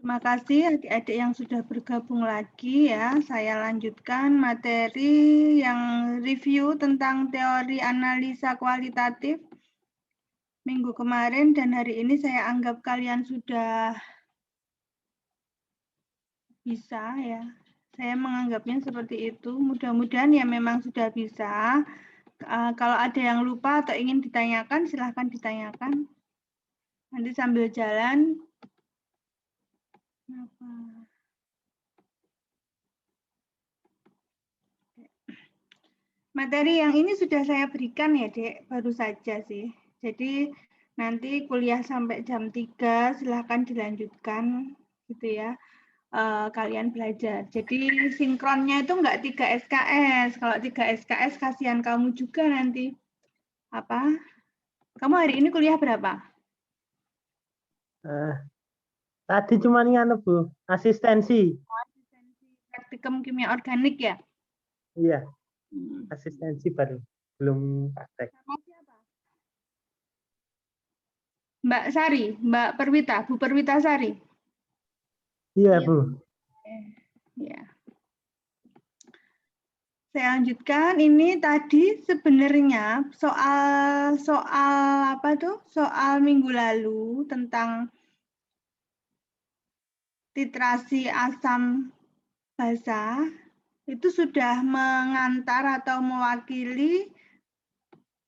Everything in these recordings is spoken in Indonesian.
Makasih adik-adik yang sudah bergabung lagi ya. Saya lanjutkan materi yang review tentang teori analisa kualitatif minggu kemarin dan hari ini saya anggap kalian sudah bisa ya. Saya menganggapnya seperti itu. Mudah-mudahan ya memang sudah bisa. Kalau ada yang lupa atau ingin ditanyakan, silahkan ditanyakan. Nanti sambil jalan. Materi yang ini sudah saya berikan ya, Dek, baru saja sih. Jadi nanti kuliah sampai jam 3, silahkan dilanjutkan gitu ya. Kalian belajar. Jadi sinkronnya itu enggak 3 SKS. Kalau 3 SKS kasihan kamu juga nanti. Apa? Kamu hari ini kuliah berapa? Tadi cuma nganu Bu, asistensi. Asistensi praktikum kimia organik ya? Iya, asistensi baru, belum praktek. Sama siapa? Mbak Sari, Mbak Perwita, Bu Perwita Sari. Iya Bu. Ya. Saya lanjutkan. Ini tadi sebenarnya soal apa tuh? Soal minggu lalu tentang titrasi asam basa itu sudah mengantar atau mewakili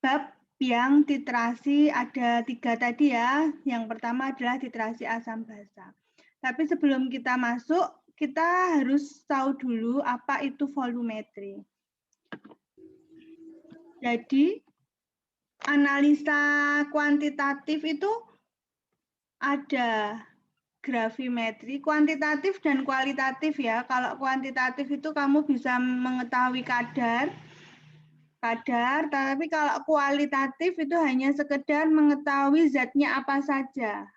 bab yang titrasi ada 3 tadi ya. Yang pertama adalah titrasi asam basa. Tapi sebelum kita masuk, kita harus tahu dulu apa itu volumetri. Jadi, analisa kuantitatif itu ada gravimetri, kuantitatif dan kualitatif ya. Kalau kuantitatif itu kamu bisa mengetahui kadar, tapi kalau kualitatif itu hanya sekedar mengetahui zatnya apa saja,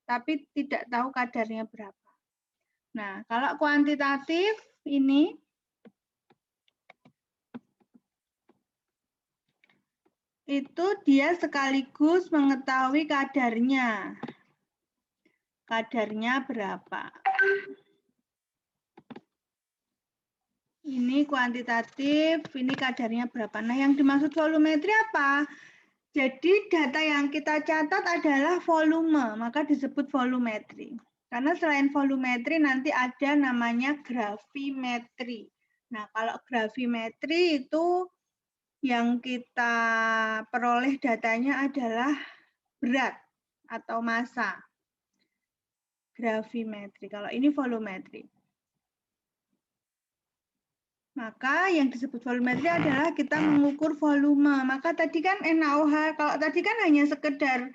tapi tidak tahu kadarnya berapa. Nah, kalau kuantitatif ini itu dia sekaligus mengetahui kadarnya. Kadarnya berapa? Ini kuantitatif, ini kadarnya berapa. Nah, yang dimaksud volumetri apa? Jadi data yang kita catat adalah volume, maka disebut volumetri. Karena selain volumetri nanti ada namanya gravimetri. Nah, kalau gravimetri itu yang kita peroleh datanya adalah berat atau massa. Gravimetri. Kalau ini volumetri. Maka yang disebut volumetri adalah kita mengukur volume. Maka tadi kan NaOH, kalau tadi kan hanya sekedar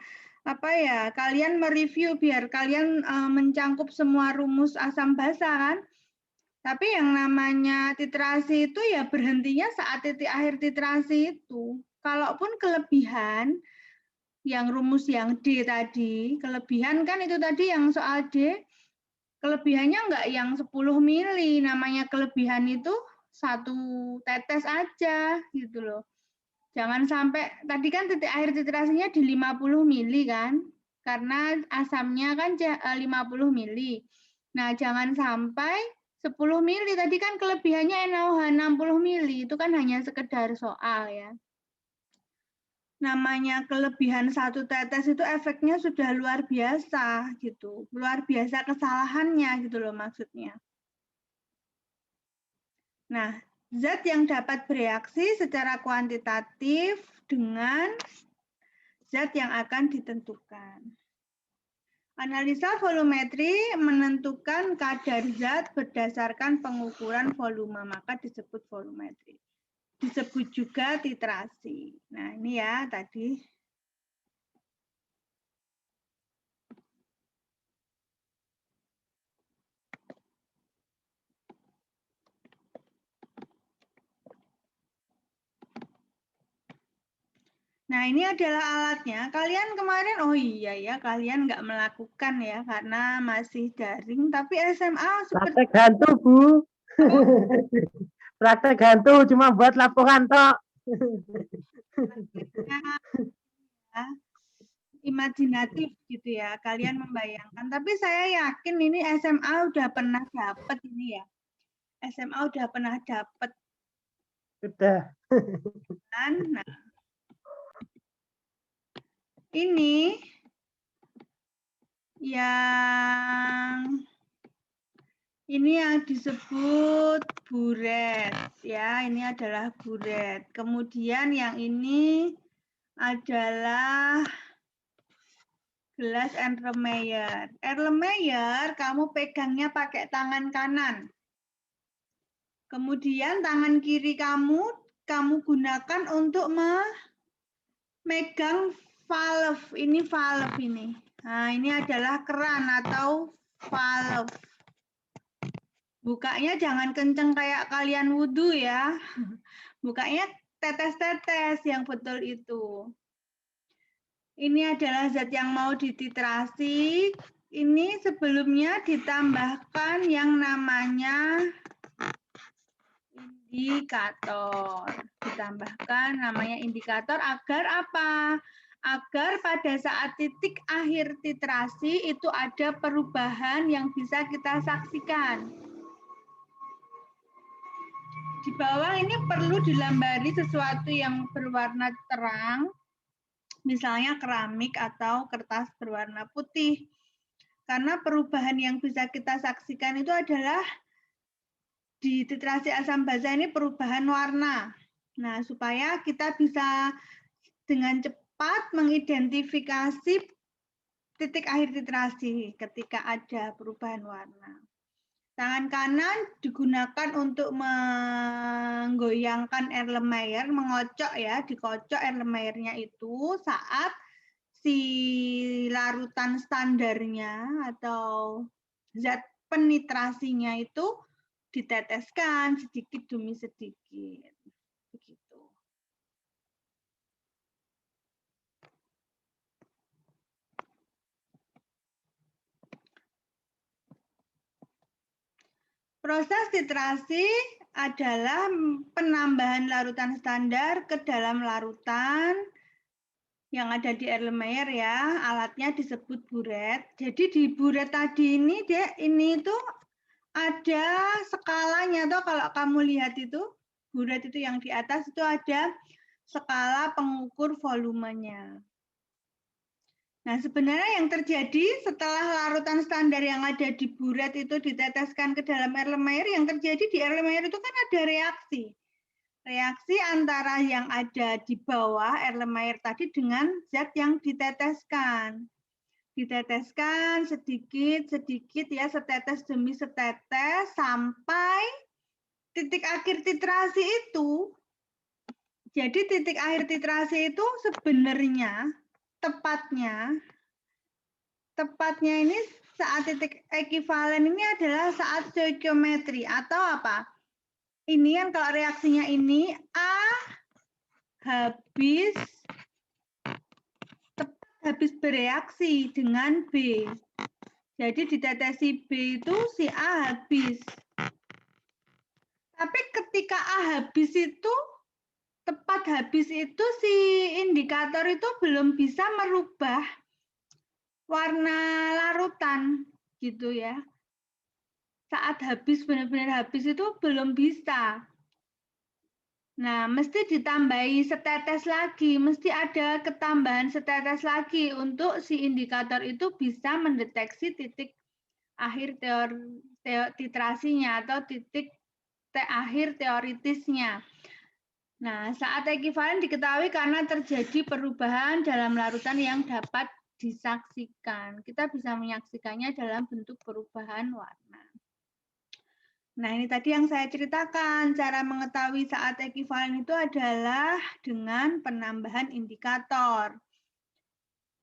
apa ya, kalian mereview biar kalian mencangkup semua rumus asam basa kan. Tapi yang namanya titrasi itu ya berhentinya saat titik akhir titrasi itu. Kalaupun kelebihan, yang rumus yang D tadi, kelebihan kan itu tadi yang soal D, kelebihannya enggak yang 10 mili, namanya kelebihan itu 1 tetes aja gitu loh. Jangan sampai, tadi kan titik akhir titrasinya di 50 mili kan, karena asamnya kan 50 mili. Nah, jangan sampai 10 mili, tadi kan kelebihannya NaOH 60 mili, itu kan hanya sekedar soal ya. Namanya kelebihan 1 tetes itu efeknya sudah luar biasa gitu. Luar biasa kesalahannya gitu loh maksudnya. Nah, zat yang dapat bereaksi secara kuantitatif dengan zat yang akan ditentukan. Analisa volumetri menentukan kadar zat berdasarkan pengukuran volume, maka disebut volumetri. Disebut juga titrasi. Nah, ini ya tadi. Nah, ini adalah alatnya. Kalian kemarin, oh iya ya, kalian nggak melakukan ya, karena masih daring. Tapi SMA seperti... Praktek hantu, Bu. Praktek hantu, cuma buat laporan, toh. imajinatif gitu ya, kalian membayangkan. Tapi saya yakin ini SMA udah pernah dapat ini ya. SMA udah pernah dapat Sudah. kan. Nah, ini yang disebut buret ya, ini adalah buret. Kemudian yang ini adalah gelas Erlenmeyer. Erlenmeyer kamu pegangnya pakai tangan kanan. Kemudian tangan kiri kamu gunakan untuk memegang valve. Ini valve ini. Nah, ini adalah keran atau valve. Bukanya jangan kenceng kayak kalian wudhu ya. Bukanya tetes-tetes yang betul itu. Ini adalah zat yang mau dititrasi. Ini sebelumnya ditambahkan yang namanya indikator. Ditambahkan namanya indikator agar apa? Agar pada saat titik akhir titrasi itu ada perubahan yang bisa kita saksikan. Di bawah ini perlu dilambari sesuatu yang berwarna terang, misalnya keramik atau kertas berwarna putih. Karena perubahan yang bisa kita saksikan itu adalah di titrasi asam basa ini perubahan warna. Nah, supaya kita bisa dengan cepat mengidentifikasi titik akhir titrasi ketika ada perubahan warna. Tangan kanan digunakan untuk menggoyangkan Erlenmeyer, mengocok ya, dikocok Erlenmeyernya itu saat si larutan standarnya atau zat penitrasinya itu diteteskan sedikit demi sedikit. Begitu. Proses titrasi adalah penambahan larutan standar ke dalam larutan yang ada di Erlenmeyer ya. Alatnya disebut buret. Jadi di buret tadi ini ini tuh ada skalanya tuh, kalau kamu lihat itu buret itu yang di atas itu ada skala pengukur volumenya. Nah, sebenarnya yang terjadi setelah larutan standar yang ada di buret itu diteteskan ke dalam Erlenmeyer, yang terjadi di Erlenmeyer itu kan ada reaksi. Reaksi antara yang ada di bawah Erlenmeyer tadi dengan zat yang diteteskan. Diteteskan sedikit-sedikit ya, setetes demi setetes, sampai titik akhir titrasi itu. Jadi titik akhir titrasi itu sebenarnya tepatnya ini saat titik ekivalen ini adalah saat stoikiometri atau apa? Ini kan kalau reaksinya ini A habis bereaksi dengan B. Jadi ditetesi B itu si A habis. Tapi ketika A habis itu, tepat habis itu si indikator itu belum bisa merubah warna larutan gitu ya. Saat habis, benar-benar habis itu belum bisa. Nah, mesti ditambahi setetes lagi, mesti ada ketambahan setetes lagi untuk si indikator itu bisa mendeteksi titik akhir titrasinya atau titik akhir teoritisnya. Nah, saat ekivalen diketahui karena terjadi perubahan dalam larutan yang dapat disaksikan. Kita bisa menyaksikannya dalam bentuk perubahan warna. Nah, ini tadi yang saya ceritakan. Cara mengetahui saat ekivalen itu adalah dengan penambahan indikator.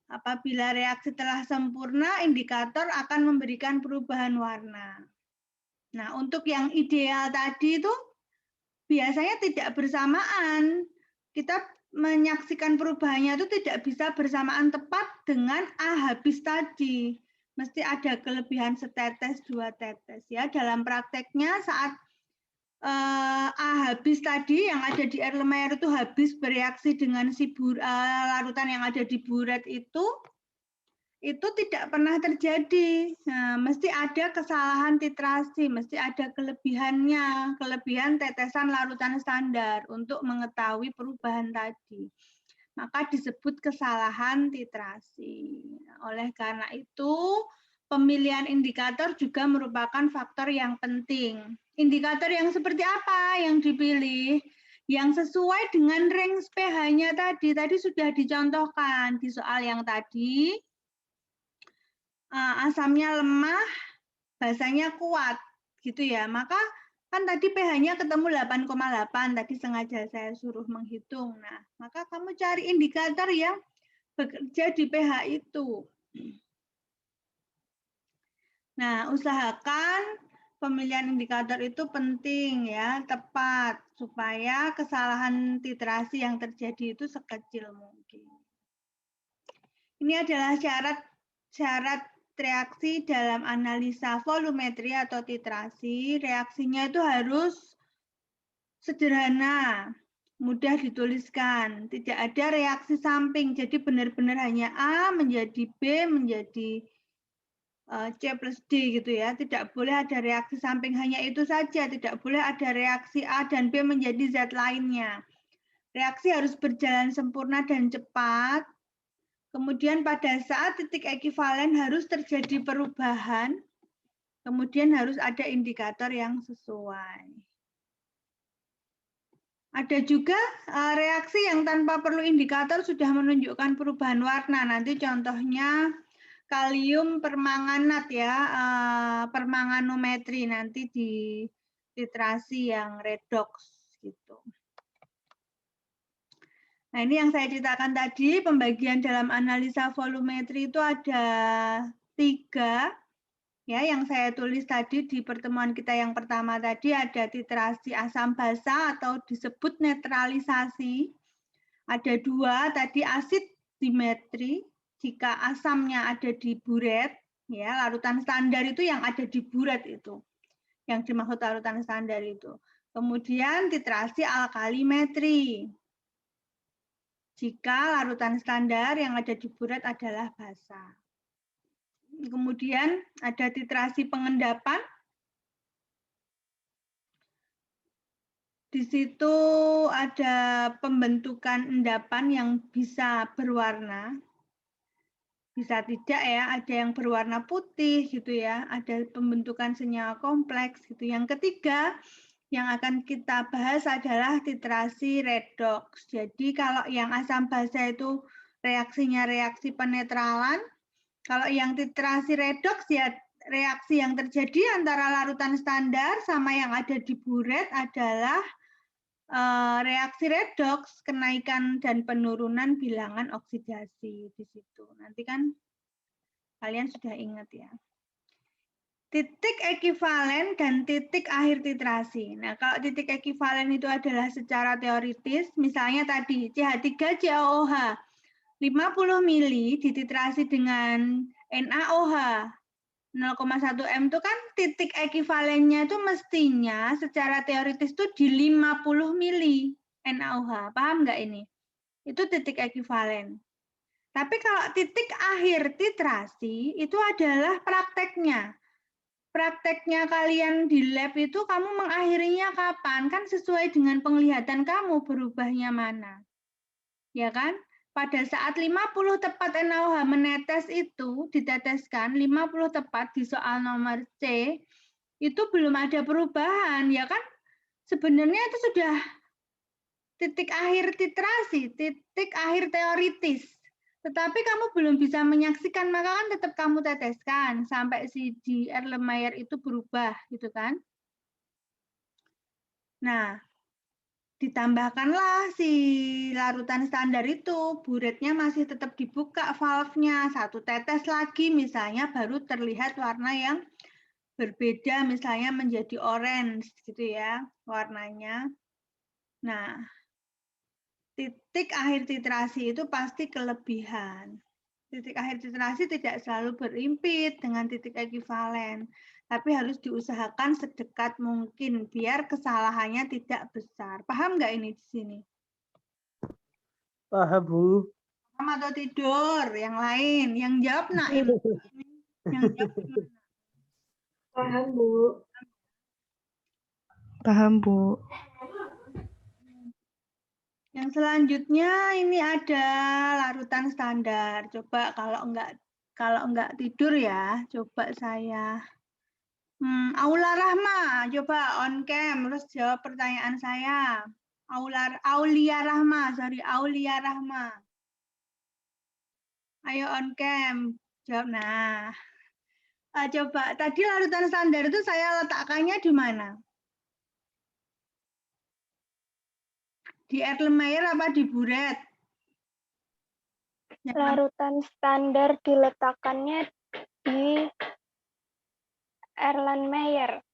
Apabila reaksi telah sempurna, indikator akan memberikan perubahan warna. Nah, untuk yang ideal tadi itu biasanya tidak bersamaan. Kita menyaksikan perubahannya itu tidak bisa bersamaan tepat dengan A habis tadi. Mesti ada kelebihan setetes, 2 tetes ya. Dalam prakteknya saat A habis tadi yang ada di Erlenmeyer itu habis bereaksi dengan si larutan yang ada di buret itu, itu tidak pernah terjadi. Nah, mesti ada kesalahan titrasi, mesti ada kelebihannya, kelebihan tetesan larutan standar untuk mengetahui perubahan tadi. Maka disebut kesalahan titrasi. Oleh karena itu, pemilihan indikator juga merupakan faktor yang penting. Indikator yang seperti apa yang dipilih? Yang sesuai dengan range pH-nya tadi. Tadi sudah dicontohkan di soal yang tadi. Asamnya lemah, basanya kuat, gitu ya. Maka kan tadi pH-nya ketemu 8,8, tadi sengaja saya suruh menghitung. Nah, maka kamu cari indikator yang bekerja di pH itu. Nah, usahakan pemilihan indikator itu penting ya, tepat, supaya kesalahan titrasi yang terjadi itu sekecil mungkin. Ini adalah syarat reaksi dalam analisa volumetri atau titrasi. Reaksinya itu harus sederhana, mudah dituliskan. Tidak ada reaksi samping, jadi benar-benar hanya A menjadi B menjadi C plus D gitu ya. Tidak boleh ada reaksi samping, hanya itu saja. Tidak boleh ada reaksi A dan B menjadi Z lainnya. Reaksi harus berjalan sempurna dan cepat. Kemudian pada saat titik ekivalen harus terjadi perubahan, kemudian harus ada indikator yang sesuai. Ada juga reaksi yang tanpa perlu indikator sudah menunjukkan perubahan warna. Nanti contohnya kalium permanganat ya, permanganometri nanti di titrasi yang redox gitu. Nah, ini yang saya ceritakan tadi, pembagian dalam analisa volumetri itu ada 3, ya, yang saya tulis tadi di pertemuan kita yang pertama tadi ada titrasi asam basa atau disebut netralisasi. Ada 2, tadi asid dimetri, jika asamnya ada di buret, ya, larutan standar itu yang ada di buret itu, yang dimaksud larutan standar itu. Kemudian titrasi alkalimetri, jika larutan standar yang ada di buret adalah basa. Kemudian ada titrasi pengendapan. Di situ ada pembentukan endapan yang bisa berwarna. Bisa tidak ya, ada yang berwarna putih gitu ya, ada pembentukan senyawa kompleks gitu. Yang ketiga, yang akan kita bahas adalah titrasi redox. Jadi kalau yang asam basa itu reaksinya reaksi penetralan, kalau yang titrasi redox ya reaksi yang terjadi antara larutan standar sama yang ada di buret adalah reaksi redox, kenaikan dan penurunan bilangan oksidasi di situ. Nanti kan kalian sudah ingat ya. Titik ekivalen dan titik akhir titrasi. Nah, kalau titik ekivalen itu adalah secara teoritis, misalnya tadi CH3COOH 50 mili dititrasi dengan NaOH 0,1 M itu kan titik ekivalennya itu mestinya secara teoritis itu di 50 mili NaOH. Paham nggak ini? Itu titik ekivalen. Tapi kalau titik akhir titrasi itu adalah prakteknya. Prakteknya kalian di lab itu kamu mengakhirinya kapan? Kan sesuai dengan penglihatan kamu berubahnya mana. Ya kan? Pada saat 50 tepat NaOH menetes itu, diteteskan 50 tepat di soal nomor C, itu belum ada perubahan. Ya kan? Sebenarnya itu sudah titik akhir titrasi, titik akhir teoritis. Tetapi kamu belum bisa menyaksikan, maka kan tetap kamu teteskan sampai si di Erlenmeyer itu berubah, gitu kan? Nah, ditambahkanlah si larutan standar itu, buretnya masih tetap dibuka valve-nya, 1 tetes lagi misalnya baru terlihat warna yang berbeda, misalnya menjadi orange, gitu ya, warnanya. Nah, titik akhir titrasi itu pasti kelebihan. Titik akhir titrasi tidak selalu berimpit dengan titik ekivalen, tapi harus diusahakan sedekat mungkin biar kesalahannya tidak besar. Paham nggak ini di sini? Paham, Bu. atau tidur? Yang lain. Yang jawab Naim. Yang jawab gimana? Paham, Bu. Paham, Bu. Yang selanjutnya ini ada larutan standar. Coba kalau enggak tidur ya, coba saya. Aula Rahma, coba on cam terus jawab pertanyaan saya. Aulia Rahma, sorry Aulia Rahma. Ayo on cam, jawab. Nah, coba tadi larutan standar itu saya letakkannya di mana? Di Erlenmeyer apa di Buret? Larutan standar diletakkannya di Erlenmeyer.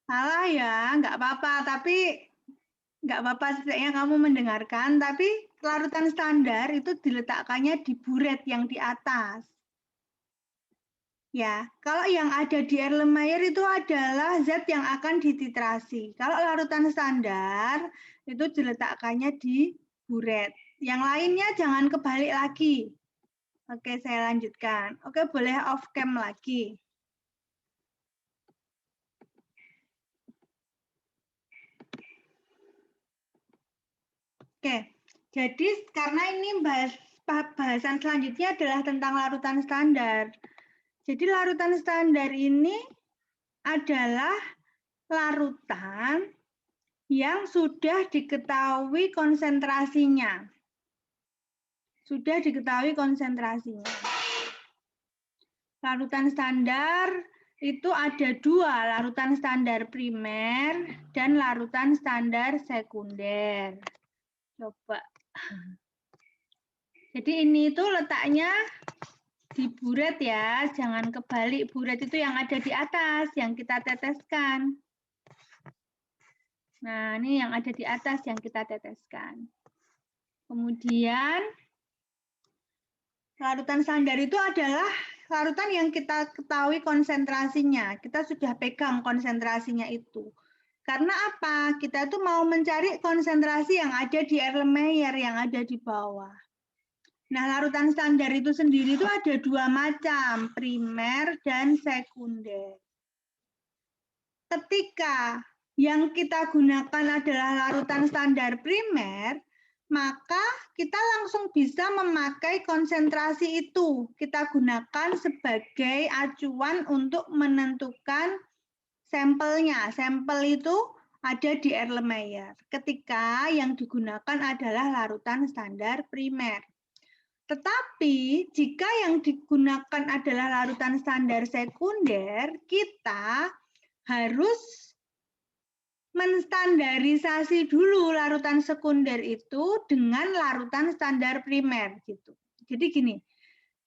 Salah ya, nggak apa-apa. Tapi nggak apa-apa setidaknya kamu mendengarkan. Tapi larutan standar itu diletakkannya di Buret yang di atas. Ya, kalau yang ada di Erlenmeyer itu adalah zat yang akan dititrasi. Kalau larutan standar itu diletakkannya di Buret. Yang lainnya jangan kebalik lagi. Oke, saya lanjutkan. Oke, boleh off cam lagi. Oke, jadi karena ini bahasan selanjutnya adalah tentang larutan standar. Jadi larutan standar ini adalah larutan yang sudah diketahui konsentrasinya. Sudah diketahui konsentrasinya. Larutan standar itu ada dua, larutan standar primer dan larutan standar sekunder. Coba. Jadi ini itu letaknya di buret ya, jangan kebalik. Buret itu yang ada di atas, yang kita teteskan. Nah, ini yang ada di atas yang kita teteskan. Kemudian, larutan standar itu adalah larutan yang kita ketahui konsentrasinya. Kita sudah pegang konsentrasinya itu. Karena apa? Kita tuh mau mencari konsentrasi yang ada di Erlenmeyer, yang ada di bawah. Nah, larutan standar itu sendiri itu ada dua macam, primer dan sekunder. Ketika yang kita gunakan adalah larutan standar primer, maka kita langsung bisa memakai konsentrasi itu. Kita gunakan sebagai acuan untuk menentukan sampelnya. Sampel itu ada di Erlenmeyer. Ketika yang digunakan adalah larutan standar primer. Tetapi jika yang digunakan adalah larutan standar sekunder, kita harus menstandarisasi dulu larutan sekunder itu dengan larutan standar primer gitu. Jadi gini,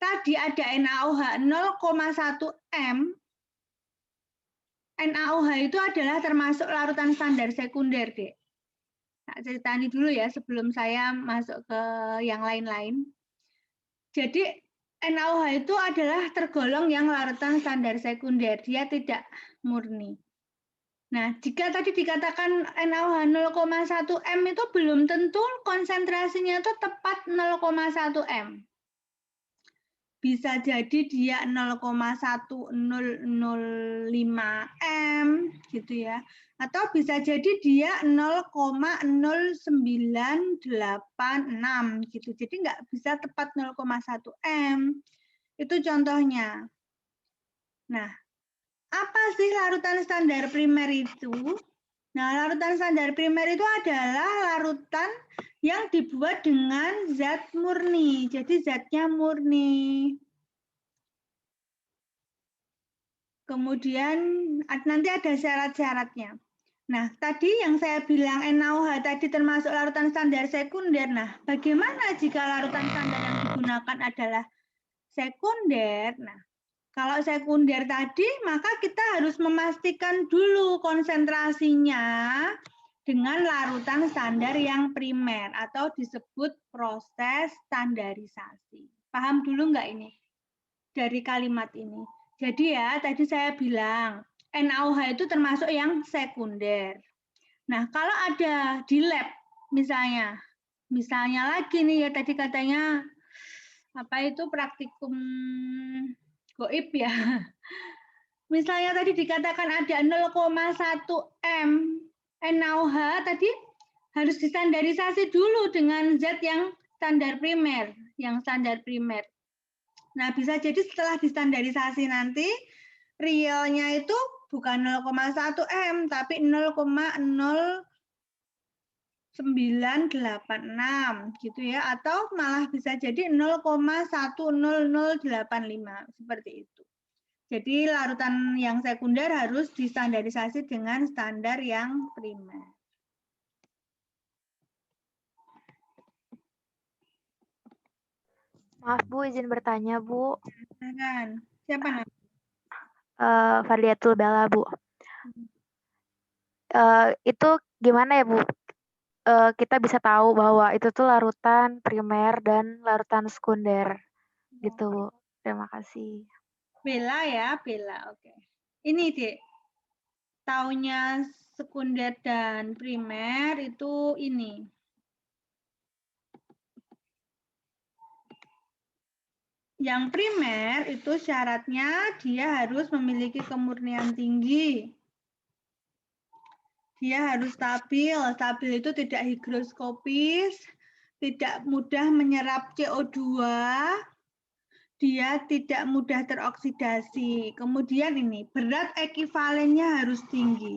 tadi ada NaOH 0,1 M. NaOH itu adalah termasuk larutan standar sekunder, Dek. Nah, ceritani dulu ya sebelum saya masuk ke yang lain-lain. Jadi NaOH itu adalah tergolong yang larutan standar sekunder, dia tidak murni. Nah, jika tadi dikatakan NaOH 0,1 M itu belum tentu konsentrasinya itu tepat 0,1 M. Bisa jadi dia 0,1005 M gitu ya. Atau bisa jadi dia 0,0986 gitu. Jadi nggak bisa tepat 0,1 M. Itu contohnya. Nah, apa sih larutan standar primer itu? Nah, larutan standar primer itu adalah larutan yang dibuat dengan zat murni. Jadi zatnya murni. Kemudian nanti ada syarat-syaratnya. Nah, tadi yang saya bilang NaOH tadi termasuk larutan standar sekunder. Nah, bagaimana jika larutan standar yang digunakan adalah sekunder? Nah, kalau sekunder tadi, maka kita harus memastikan dulu konsentrasinya dengan larutan standar yang primer atau disebut proses standarisasi. Paham dulu nggak ini dari kalimat ini? Jadi ya, tadi saya bilang NaOH itu termasuk yang sekunder. Nah, kalau ada di lab misalnya, Misalnya lagi nih ya, tadi katanya apa itu praktikum goib ya. Misalnya tadi dikatakan ada 0,1 M NaOH tadi harus distandarisasi dulu dengan zat yang standar primer, Nah, bisa jadi setelah distandarisasi nanti realnya itu bukan 0,1 M tapi 0,0986 gitu ya, atau malah bisa jadi 0,10085 seperti itu. Jadi larutan yang sekunder harus distandarisasi dengan standar yang primer. Maaf Bu, izin bertanya Bu. Silakan. Siapa namanya? Fadliatul Bella Bu. Itu gimana ya Bu? Kita bisa tahu bahwa itu tuh larutan primer dan larutan sekunder gitu Bu. Terima kasih. Bella ya, Bella. Oke. Ini Dek. Taunya sekunder dan primer itu ini. Yang primer itu syaratnya dia harus memiliki kemurnian tinggi. Dia harus stabil. Stabil itu tidak higroskopis, tidak mudah menyerap CO2, dia tidak mudah teroksidasi. Kemudian ini, berat ekivalennya harus tinggi.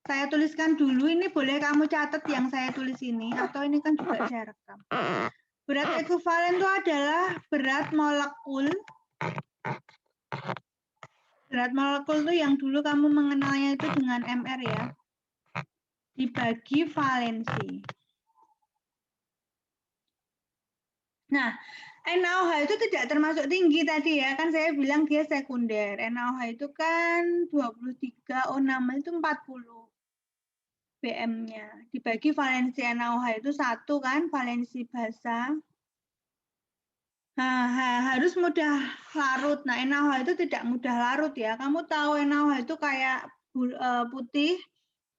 Saya tuliskan dulu, ini boleh kamu catat yang saya tulis ini, atau ini kan juga saya rekam. Berat ekivalen itu adalah berat molekul. Berat molekul itu yang dulu kamu mengenalnya itu dengan MR ya. Dibagi valensi. Nah, NaOH itu tidak termasuk tinggi tadi ya, kan saya bilang dia sekunder. NaOH itu kan 23O6 itu 40 BM-nya. Dibagi valensi NaOH itu 1 kan, valensi basa. Nah, harus mudah larut. Nah, NaOH itu tidak mudah larut ya. Kamu tahu NaOH itu kayak putih,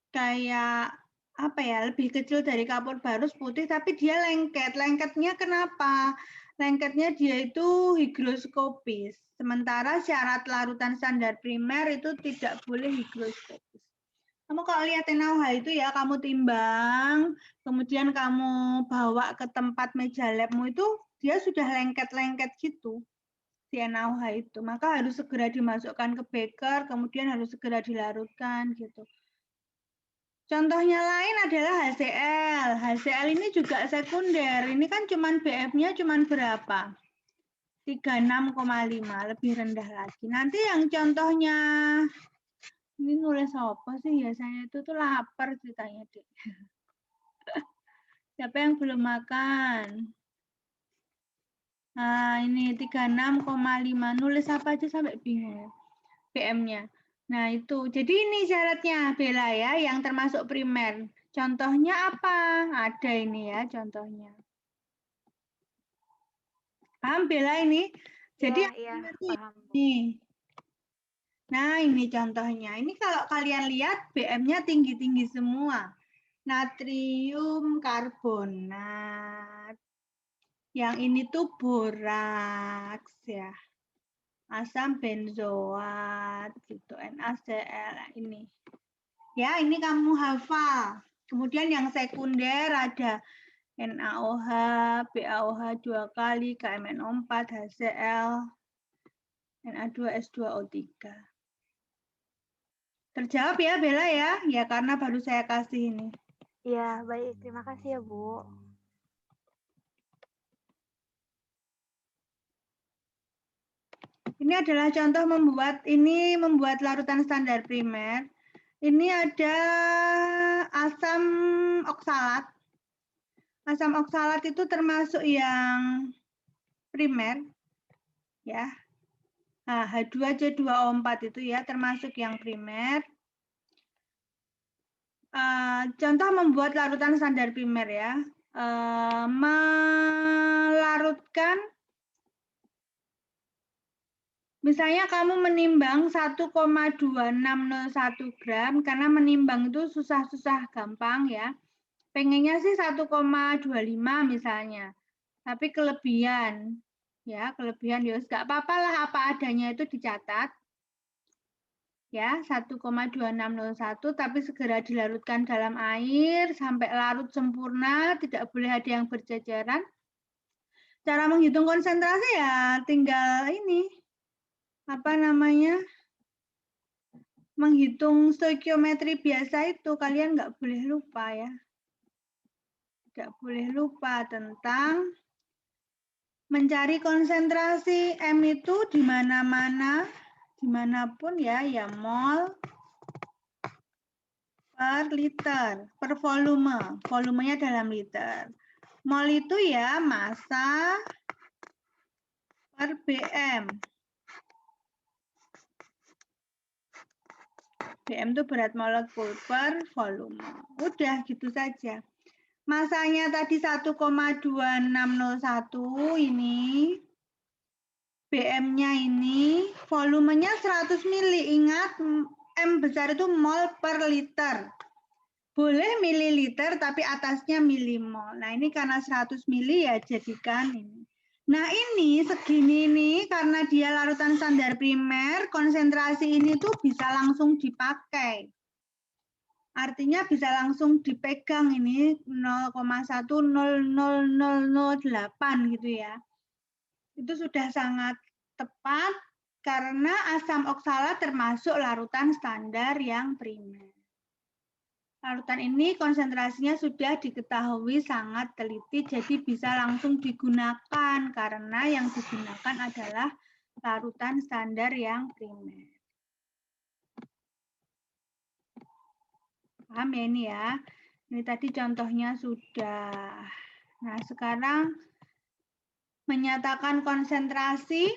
kayak apa ya, lebih kecil dari kapur barus putih, tapi dia lengket. Lengketnya kenapa? Lengketnya dia itu higroskopis. Sementara syarat larutan standar primer itu tidak boleh higroskopis. Kamu kalau lihat NaOH itu ya, kamu timbang, kemudian kamu bawa ke tempat meja labmu itu, dia sudah lengket-lengket gitu. Si NaOH itu. Maka harus segera dimasukkan ke beker, kemudian harus segera dilarutkan gitu. Contohnya lain adalah HCl. HCl ini juga sekunder. Ini kan cuman BF-nya cuman berapa? 36,5, lebih rendah lagi. Nanti yang contohnya, ini nulis apa sih ya? Saya itu tuh lapar ceritanya, Dek. Siapa yang belum makan? Nah, ini 36,5. Nulis apa aja sampai bingung. BM-nya. Nah, itu. Jadi ini syaratnya, Bella ya, yang termasuk primer. Contohnya apa? Ada ini ya, contohnya. Paham, Bella ini? Jadi iya, paham. Ini. Nah, ini contohnya. Ini kalau kalian lihat, BM-nya tinggi-tinggi semua. Natrium karbonat. Yang ini tuh boraks ya. Asam benzoat gitu, NaCl ini. Ya, ini kamu hafal. Kemudian yang sekunder ada NaOH, BaOH 2 kali, KMNO4, HCl, Na2S2O3. Terjawab ya, Bella ya? Ya, karena baru saya kasih ini. Iya, baik. Terima kasih ya Bu. Ini adalah contoh membuat larutan standar primer. Ini ada asam oksalat. Asam oksalat itu termasuk yang primer, ya. Nah, H2C2O4 itu ya termasuk yang primer. Contoh membuat larutan standar primer ya. Melarutkan, misalnya kamu menimbang 1,2601 gram, karena menimbang itu susah-susah gampang ya. Pengennya sih 1,25 misalnya. Tapi kelebihan, ya kelebihan ya nggak apa-apa lah, apa adanya itu dicatat. Ya, 1,2601 tapi segera dilarutkan dalam air sampai larut sempurna, tidak boleh ada yang berjajaran. Cara menghitung konsentrasi ya tinggal ini, apa namanya, menghitung stoikiometri biasa itu, kalian nggak boleh lupa ya. Nggak boleh lupa tentang mencari konsentrasi M itu di mana-mana, dimanapun ya, ya mol per liter, per volume, volumenya dalam liter. Mol itu ya massa per BM. BM itu berat molekul per volume. Udah gitu saja. Masanya tadi 1,2601 ini. BM-nya ini, volumenya 100 mili. Ingat, M besar itu mol per liter. Boleh mililiter, tapi atasnya milimol. Nah, ini karena 100 mili ya jadikan ini. Nah, ini segini nih, karena dia larutan standar primer, konsentrasi ini tuh bisa langsung dipakai. Artinya bisa langsung dipegang ini 0,1000008 gitu ya. Itu sudah sangat tepat karena asam oksalat termasuk larutan standar yang primer. Larutan ini konsentrasinya sudah diketahui sangat teliti, jadi bisa langsung digunakan karena yang digunakan adalah larutan standar yang primer. Paham ya ini ya? Ini tadi contohnya sudah. Nah, sekarang menyatakan konsentrasi.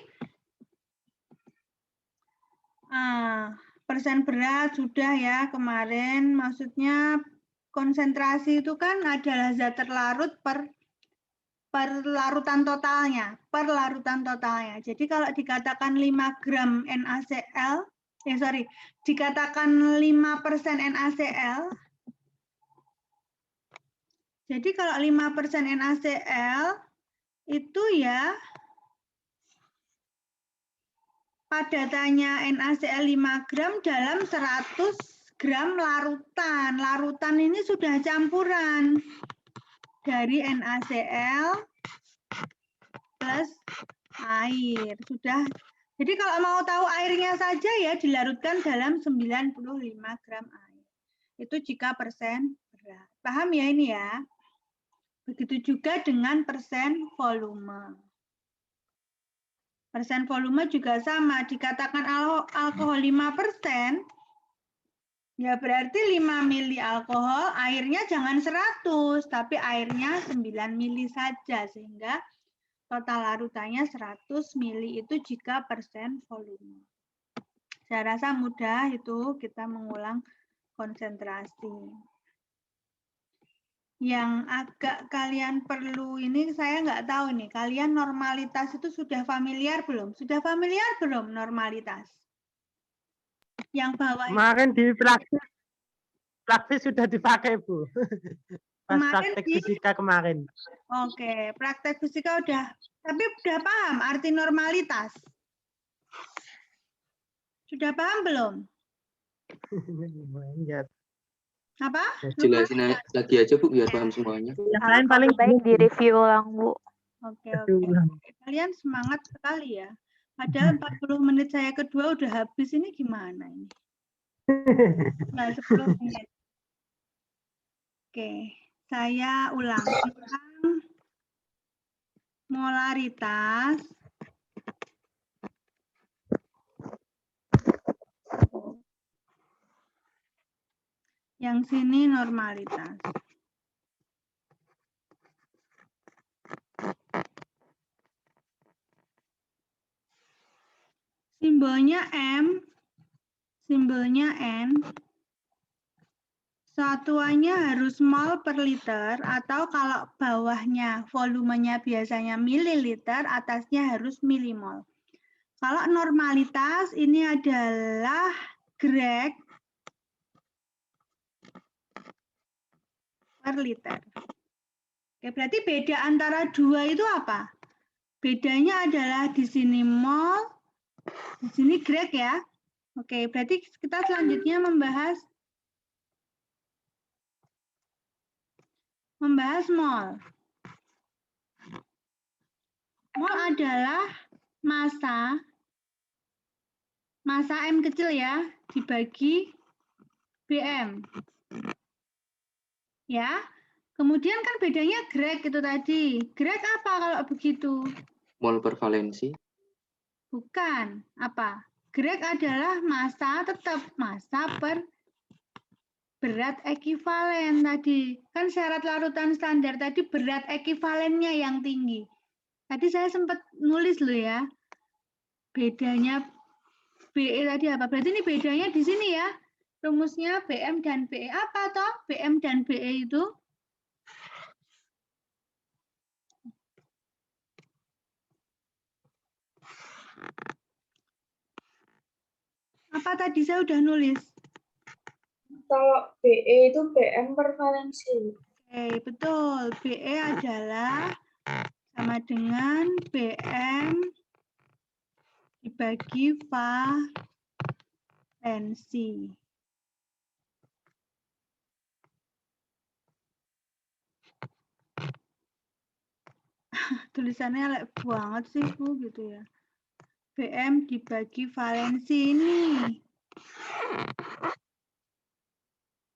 Persen berat sudah ya kemarin, maksudnya konsentrasi itu kan adalah zat terlarut per larutan totalnya, Jadi kalau dikatakan 5 gram NaCl, dikatakan 5% NaCl, jadi kalau 5% NaCl itu ya padatannya NaCl 5 gram dalam 100 gram larutan. Larutan ini sudah campuran dari NaCl plus air. Sudah. Jadi kalau mau tahu airnya saja ya dilarutkan dalam 95 gram air. Itu jika persen berat. Paham ya ini ya? Begitu juga dengan persen volume. Persen volume juga sama, dikatakan alkohol 5%, ya berarti 5 mili alkohol, airnya jangan 100, tapi airnya 9 mili saja, sehingga total larutannya 100 mili itu jika persen volume. Saya rasa mudah itu kita mengulang konsentrasi. Yang agak kalian perlu ini saya nggak tahu nih, kalian normalitas itu sudah familiar belum? Sudah familiar belum normalitas? Yang bawah Kemarin di praktis sudah dipakai, Bu. Pas kemarin praktek fisika kemarin. Oke, praktek fisika udah, tapi udah paham arti normalitas? Sudah paham belum? Apa? Jelasin lagi aja Bu biar paham semuanya. Yang lain paling baik di review ulang, Bu. Oke. Kalian semangat sekali ya. Padahal 40 menit saya kedua udah habis, ini gimana ini? Nah, 10 menit. Oke, saya ulang. Tentang molaritas. Yang sini normalitas. Simbolnya M, simbolnya N. Satuannya harus mol per liter, atau kalau bawahnya volumenya biasanya mililiter, atasnya harus milimol. Kalau normalitas ini adalah grek per liter. Oke, berarti beda antara dua itu apa? Bedanya adalah di sini mol, di sini grek ya. Oke, berarti kita selanjutnya membahas mol. Mol adalah massa M kecil ya, dibagi BM. Ya, kemudian kan bedanya grek itu tadi. Grek apa kalau begitu? Mol per valensi. Bukan. Apa? Grek adalah massa, tetap massa per berat ekivalen tadi. Kan syarat larutan standar tadi berat ekivalennya yang tinggi. Tadi saya sempat nulis loh ya. Bedanya BE tadi apa? Berarti ini bedanya di sini ya. Rumusnya BM dan BE apa toh? BM dan BE itu? Apa tadi saya udah nulis? Kalau BE itu BM per valensi. Oke, betul. BE adalah sama dengan BM dibagi valensi. Tulisannya elek banget sih Bu gitu ya. BM dibagi valensi ini.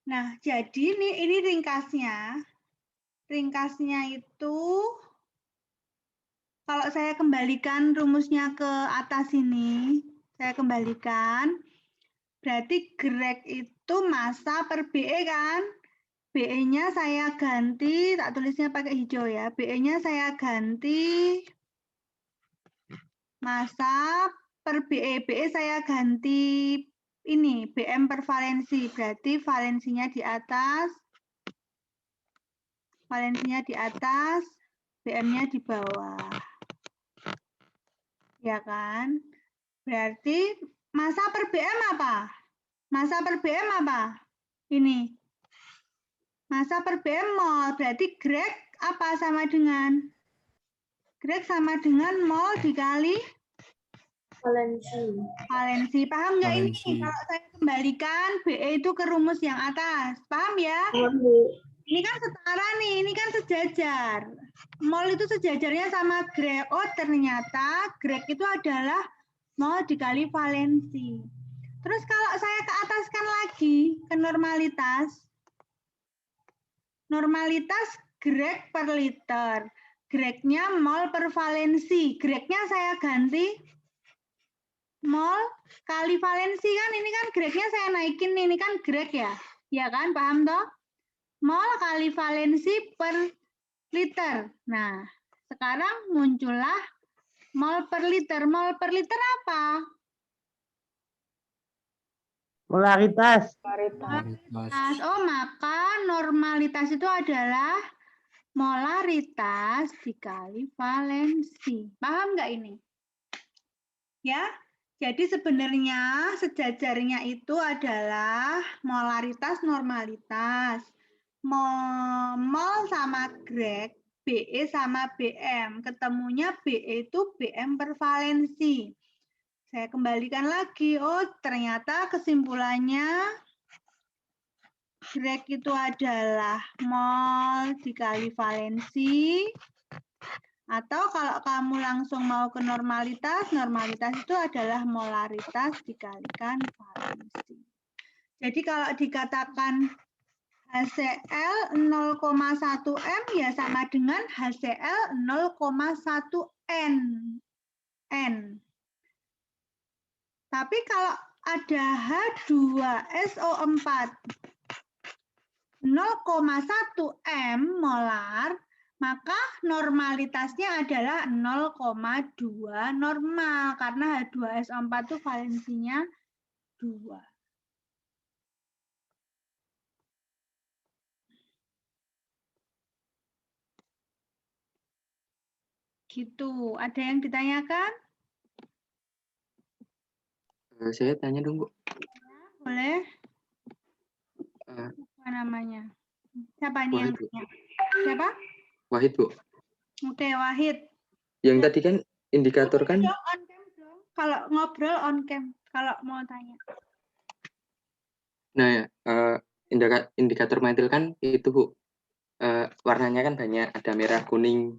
Nah, jadi ini ringkasnya. Ringkasnya itu kalau saya kembalikan rumusnya ke atas ini, saya kembalikan, berarti grek itu massa per BE kan? BE-nya saya ganti, tak tulisnya pakai hijau ya. BE-nya saya ganti massa per BE. BE saya ganti ini, BM per valensi. Berarti valensinya di atas, BM-nya di bawah. Ya kan? Berarti massa per BM apa? Massa per BM apa? Ini. Massa per BM mol. Berarti grek apa sama dengan? Grek sama dengan mol dikali valensi. Paham nggak ini? Kalau saya kembalikan BE itu ke rumus yang atas. Paham ya? Ini kan setara nih, ini kan sejajar. Mol itu sejajarnya sama grek. Oh, ternyata grek itu adalah mol dikali valensi. Terus kalau saya ke ataskan lagi ke normalitas. Normalitas grek per liter. Greknya mol per valensi. Greknya saya ganti mol kali valensi kan. Ini kan greknya saya naikin nih. Ini kan grek ya. Ya kan, paham toh? Mol kali valensi per liter. Nah, sekarang muncullah mol per liter. Mol per liter apa? Molaritas. Molaritas. Oh, maka normalitas itu adalah molaritas dikali valensi. Paham nggak ini? Ya, jadi sebenarnya sejajarnya itu adalah molaritas normalitas. Mol sama grek, BE sama BM. Ketemunya BE itu BM per valensi. Saya kembalikan lagi. Oh, ternyata kesimpulannya grek itu adalah mol dikali valensi. Atau kalau kamu langsung mau ke normalitas, normalitas itu adalah molaritas dikalikan valensi. Jadi kalau dikatakan HCl 0,1 M ya sama dengan HCl 0,1 N. Tapi kalau ada H2SO4 0,1 M molar, maka normalitasnya adalah 0,2 normal karena H2SO4 itu valensinya 2. Gitu. Ada yang ditanyakan? Saya tanya dong, Bu. Boleh. Eh, Apa namanya? Siapa nih yang Wahid, Bu. tanya? Siapa? Wahid, Bu. Oke, Wahid. Yang Ya. tadi kan indikator kan, Dong, on cam dong. Kalau ngobrol on cam, kalau mau tanya. nah ya, indikator mentil kan itu, Bu. Warnanya kan banyak, ada merah, kuning,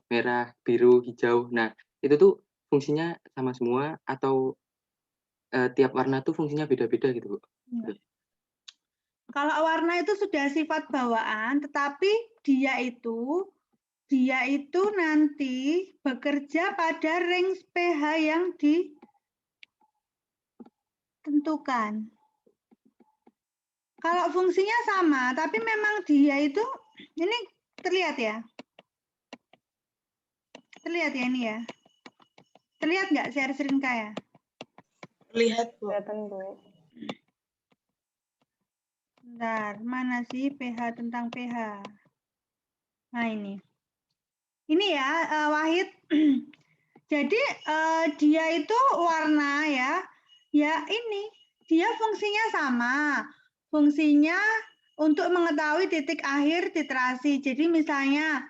merah, biru, hijau. Nah, itu tuh fungsinya sama semua atau tiap warna tuh fungsinya beda-beda gitu, Bu? Kalau warna itu sudah sifat bawaan, tetapi dia itu nanti bekerja pada range pH yang ditentukan. Kalau fungsinya sama, tapi memang dia itu, ini terlihat ya? Terlihat ya ini ya? Terlihat nggak share screen ya? Lihat, Bu. Kelihatan, Bu. Bentar, mana sih pH tentang pH? Nah ini. Ini ya, Wahid. Jadi dia itu warna ya. Ya ini, dia fungsinya sama. Fungsinya untuk mengetahui titik akhir titrasi. Jadi misalnya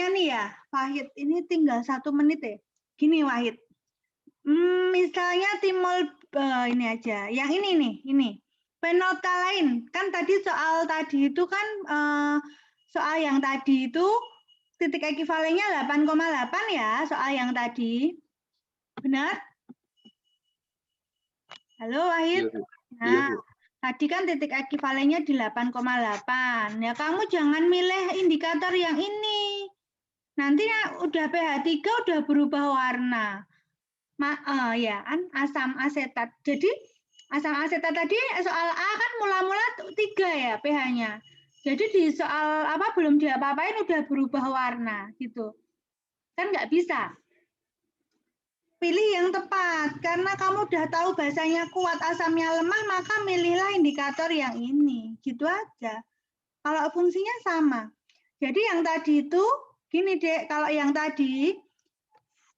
nih ya, Wahid, ini tinggal 1 menit ya. Gini Wahid. Misalnya timol ini aja. Yang ini nih, ini. Phenolphthalein. Kan tadi soal tadi itu kan soal yang tadi itu titik ekivalennya 8,8 ya, soal yang tadi. Benar? Halo Wahid. Iya, Bu. Iya, Nah, Bu. tadi kan titik ekivalennya di 8,8. Ya kamu jangan milih indikator yang ini. Nanti udah pH 3 udah berubah warna. Ya kan asam asetat. Jadi asam asetat tadi soal A kan mula-mula 3 ya pH-nya. Jadi di soal apa belum diapa-apain udah berubah warna gitu. Kan nggak bisa. Pilih yang tepat karena kamu udah tahu bahasanya kuat asamnya lemah maka milihlah indikator yang ini. Gitu aja. Kalau fungsinya sama. Jadi yang tadi itu gini Dek, kalau yang tadi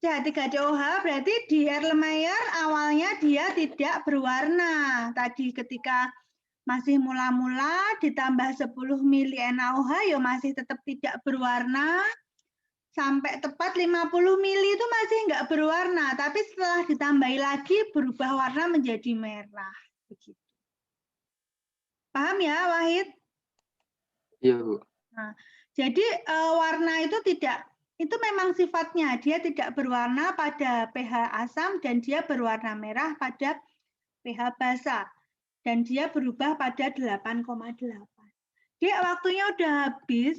CH3COH berarti di Erlenmeyer awalnya dia tidak berwarna. Tadi ketika masih mula-mula ditambah 10 mili NaOH ya masih tetap tidak berwarna. Sampai tepat 50 mili itu masih enggak berwarna. Tapi setelah ditambahi lagi berubah warna menjadi merah. Begitu. Paham ya Wahid? Iya, Bu. Nah, jadi warna itu itu memang sifatnya dia tidak berwarna pada pH asam dan dia berwarna merah pada pH basa dan dia berubah pada 8,8. Dia waktunya udah habis.